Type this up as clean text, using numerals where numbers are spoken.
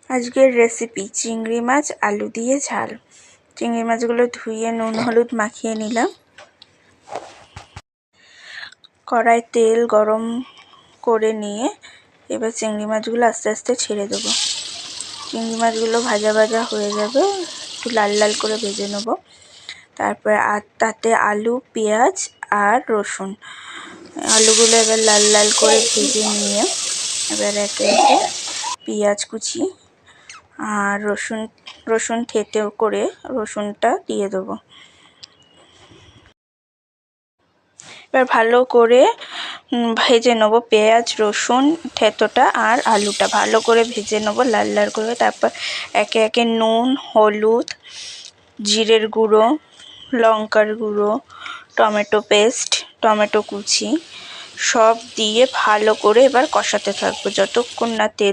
আজকের রেসিপি চিংড়ি মাছ আলু দিয়ে ঝাল। চিংড়ি মাছগুলো ধুয়ে নুন হলুদ মাখিয়ে নিলাম। কড়াই তেল গরম করে নিয়ে এবার চিংড়ি মাছগুলো আস্তে আস্তে ছেড়ে দেবো। চিংড়ি মাছগুলো ভাজা ভাজা হয়ে যাবে, একটু লাল লাল করে ভেজে নেবো। তারপরে তাতে আলু, পেঁয়াজ আর রসুন, আলুগুলো এবার লাল লাল করে ভেজে নিয়ে এবার একে একে পেঁয়াজ কুচি আর রসুন থেঁতো করে রসুনটা দিয়ে দেবো। এবার ভালো করে ভেজে নেবো পেঁয়াজ, রসুন থেঁতোটা আর আলুটা ভালো করে ভেজে নেবো লাল লাল করে। তারপর একে একে নুন, হলুদ, জিরের গুঁড়ো, লঙ্কার গুঁড়ো, টমেটো পেস্ট, টমেটো কুচি সব দিয়ে ভালো করে এবার কষাতে থাকবো যতক্ষণ না তেল